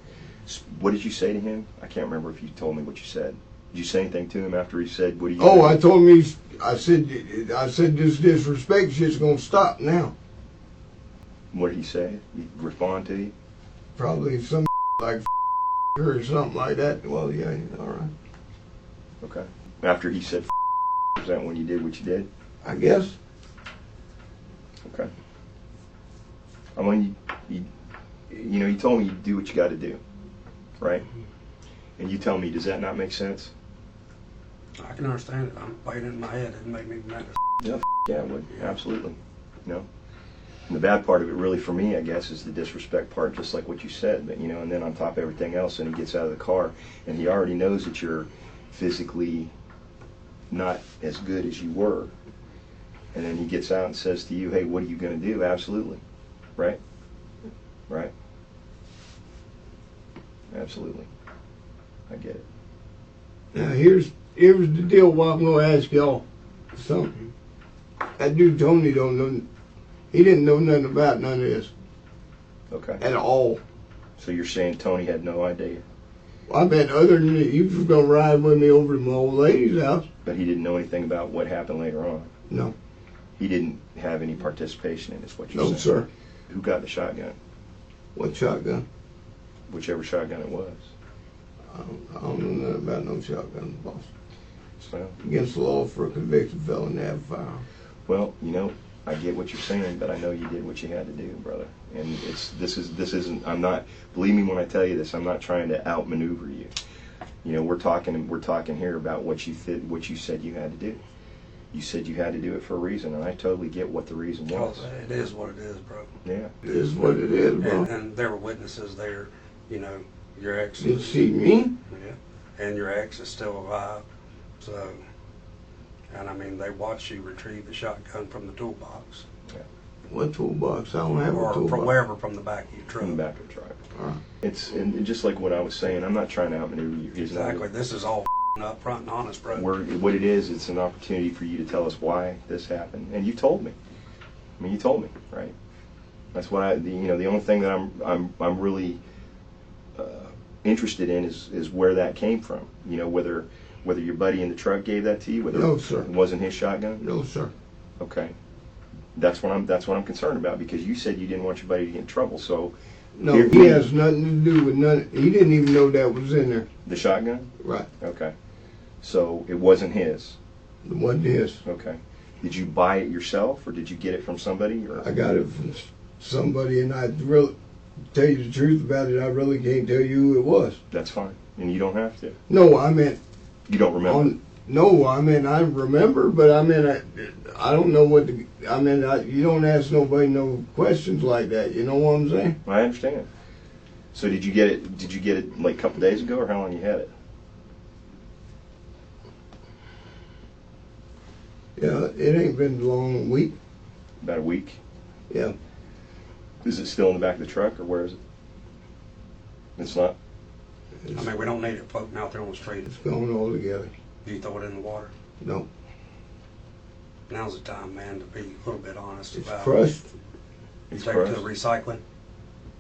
[SPEAKER 2] what did you say to him? I can't remember if you told me what you said. Did you say anything to him after he said what he?
[SPEAKER 1] Oh, I told him I said this disrespect shit's gonna stop now.
[SPEAKER 2] What did he say? He respond to you?
[SPEAKER 1] Probably some like or something like that. Well, yeah, all right.
[SPEAKER 2] Okay. After he said, is that when you did what you did?
[SPEAKER 1] I guess.
[SPEAKER 2] Okay. I mean, you told me you do what you got to do, right? And you tell me, does that not make sense?
[SPEAKER 5] I can understand it. I'm fighting in my head. It made me mad.
[SPEAKER 2] Yeah, it would. Absolutely. And the bad part of it really for me, I guess, is the disrespect part, just like what you said. But, and then on top of everything else, and he gets out of the car, and he already knows that you're physically not as good as you were. And then he gets out and says to you, hey, what are you going to do? Absolutely. Right? Right? Absolutely. I get it.
[SPEAKER 1] Now here's the deal. What I'm gonna ask y'all something. That dude Tony don't know. He didn't know nothing about none of this.
[SPEAKER 2] Okay.
[SPEAKER 1] At all.
[SPEAKER 2] So you're saying Tony had no idea?
[SPEAKER 1] Well, I bet other than that, he was gonna ride with me over to my old lady's house.
[SPEAKER 2] But he didn't know anything about what happened later on?
[SPEAKER 1] No.
[SPEAKER 2] He didn't have any participation in this, what you're saying?
[SPEAKER 1] No, sir.
[SPEAKER 2] Who got the shotgun?
[SPEAKER 1] What shotgun?
[SPEAKER 2] whichever shotgun it was.
[SPEAKER 1] I don't know nothing about no shotgun, boss.
[SPEAKER 2] So,
[SPEAKER 1] Against the law for a convicted felon to have a firearm.
[SPEAKER 2] well, I get what you're saying, but I know you did what you had to do, brother. And this isn't. I'm not. Believe me when I tell you this. I'm not trying to outmaneuver you. We're talking here about what you said you had to do. You said you had to do it for a reason, and I totally get what the reason was.
[SPEAKER 5] It is what it is, bro.
[SPEAKER 2] Yeah.
[SPEAKER 1] It is what it is, bro.
[SPEAKER 5] And there were witnesses there, your ex.
[SPEAKER 1] Did see me?
[SPEAKER 5] Yeah. And your ex is still alive. So, and I mean, they watched you retrieve the shotgun from the toolbox.
[SPEAKER 1] What toolbox? I don't have a
[SPEAKER 5] Or
[SPEAKER 1] toolbox.
[SPEAKER 5] from wherever, from the back of your truck.
[SPEAKER 2] From the back of the truck.
[SPEAKER 1] All right.
[SPEAKER 2] It's and just like what I was saying. I'm not trying to outmaneuver you.
[SPEAKER 5] Exactly. This is all up front and honest, bro.
[SPEAKER 2] What it is, it's an opportunity for you to tell us why this happened, and you told me. I mean, you told me, right? That's what the only thing that I'm really interested in is where that came from. Whether your buddy in the truck gave that to you, whether
[SPEAKER 1] No, sir.
[SPEAKER 2] it wasn't his shotgun.
[SPEAKER 1] No, sir.
[SPEAKER 2] Okay. That's what I'm concerned about, because you said you didn't want your buddy to get in trouble. So
[SPEAKER 1] No, he has nothing to do with none. He didn't even know that was in there.
[SPEAKER 2] the shotgun.
[SPEAKER 1] Right.
[SPEAKER 2] Okay. So it wasn't his.
[SPEAKER 1] It wasn't his.
[SPEAKER 2] Okay. Did you buy it yourself, or did you get it from somebody? Or?
[SPEAKER 1] I got it from somebody, and I really, tell you the truth about it, I really can't tell you who it was.
[SPEAKER 2] That's fine, and you don't have to.
[SPEAKER 1] No, I meant
[SPEAKER 2] You don't remember.
[SPEAKER 1] I remember, but I don't know what you don't ask nobody no questions like that. You know what I'm saying?
[SPEAKER 2] I understand. So did you get it? Did you get it like a couple days ago, or how long you had it?
[SPEAKER 1] Yeah, it ain't been long, a week.
[SPEAKER 2] About a week.
[SPEAKER 1] Yeah.
[SPEAKER 2] Is it still in the back of the truck, or where is it? It's not.
[SPEAKER 5] I mean, we don't need it floating out there on the street.
[SPEAKER 1] It's gone all together.
[SPEAKER 5] Do you throw it in the water?
[SPEAKER 1] No,
[SPEAKER 5] Now's the time, man, to be a little bit honest
[SPEAKER 1] it's
[SPEAKER 5] about
[SPEAKER 1] crushed.
[SPEAKER 5] it.
[SPEAKER 2] It's
[SPEAKER 5] Take it to the
[SPEAKER 2] crushed.
[SPEAKER 5] recycling.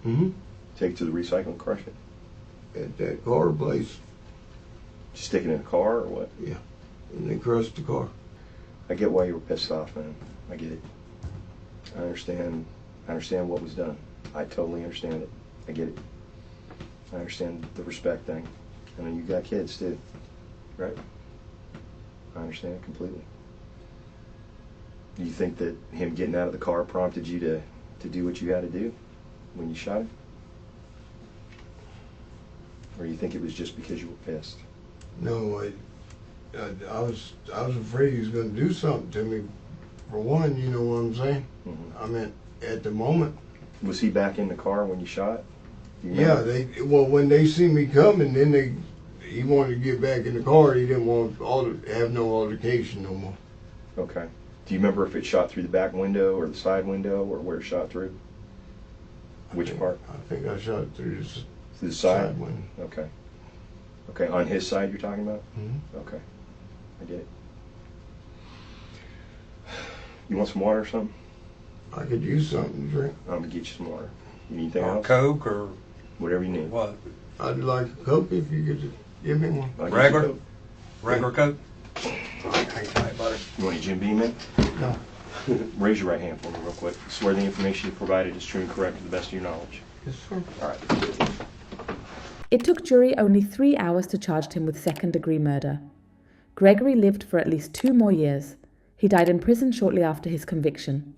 [SPEAKER 1] Mm-hmm.
[SPEAKER 2] Take it to the recycling, crush it.
[SPEAKER 1] At that car place,
[SPEAKER 2] Just stick it in a car, or what?
[SPEAKER 1] and they crushed the car.
[SPEAKER 2] I get why you were pissed off, man. I get it. I understand what was done. I totally understand it. I get it. I understand the respect thing. I mean, you got kids too, right? I understand it completely. Do you think that him getting out of the car prompted you to do what you had to do when you shot him? Or you think it was just because you were pissed?
[SPEAKER 1] No, I was afraid he was going to do something to me. For one, you know what I'm saying?
[SPEAKER 2] Mm-hmm.
[SPEAKER 1] I mean, at the moment.
[SPEAKER 2] Was he back in the car when you shot? Do you
[SPEAKER 1] Yeah,
[SPEAKER 2] remember?
[SPEAKER 1] when they see me coming, then he wanted to get back in the car. He didn't want to have no altercation no more.
[SPEAKER 2] Okay. Do you remember if it shot through the back window or the side window, or where it shot through? Which part?
[SPEAKER 1] I think I shot it through
[SPEAKER 2] Through the side?
[SPEAKER 1] window.
[SPEAKER 2] Okay. Okay, on his side you're talking about?
[SPEAKER 1] Mm-hmm.
[SPEAKER 2] Okay. I get it. You want some water or something?
[SPEAKER 1] I could use something to drink.
[SPEAKER 2] I'm gonna get you some water. You need anything
[SPEAKER 5] Or
[SPEAKER 2] else?
[SPEAKER 5] Coke or
[SPEAKER 2] Whatever you need.
[SPEAKER 5] what?
[SPEAKER 1] I'd like a Coke if you could give me one.
[SPEAKER 2] I'll get you
[SPEAKER 5] Regular?
[SPEAKER 2] Coke.
[SPEAKER 5] Regular Coke? Hang tight, buddy.
[SPEAKER 2] You want a Jim Beam in?
[SPEAKER 1] No.
[SPEAKER 2] Raise your right hand for me real quick. Swear the information you provided is true and correct to the best of your knowledge.
[SPEAKER 1] Yes, sir.
[SPEAKER 2] All right.
[SPEAKER 4] It took jury only 3 hours to charge him with second-degree murder. Gregory lived for at least 2 more years. He died in prison shortly after his conviction.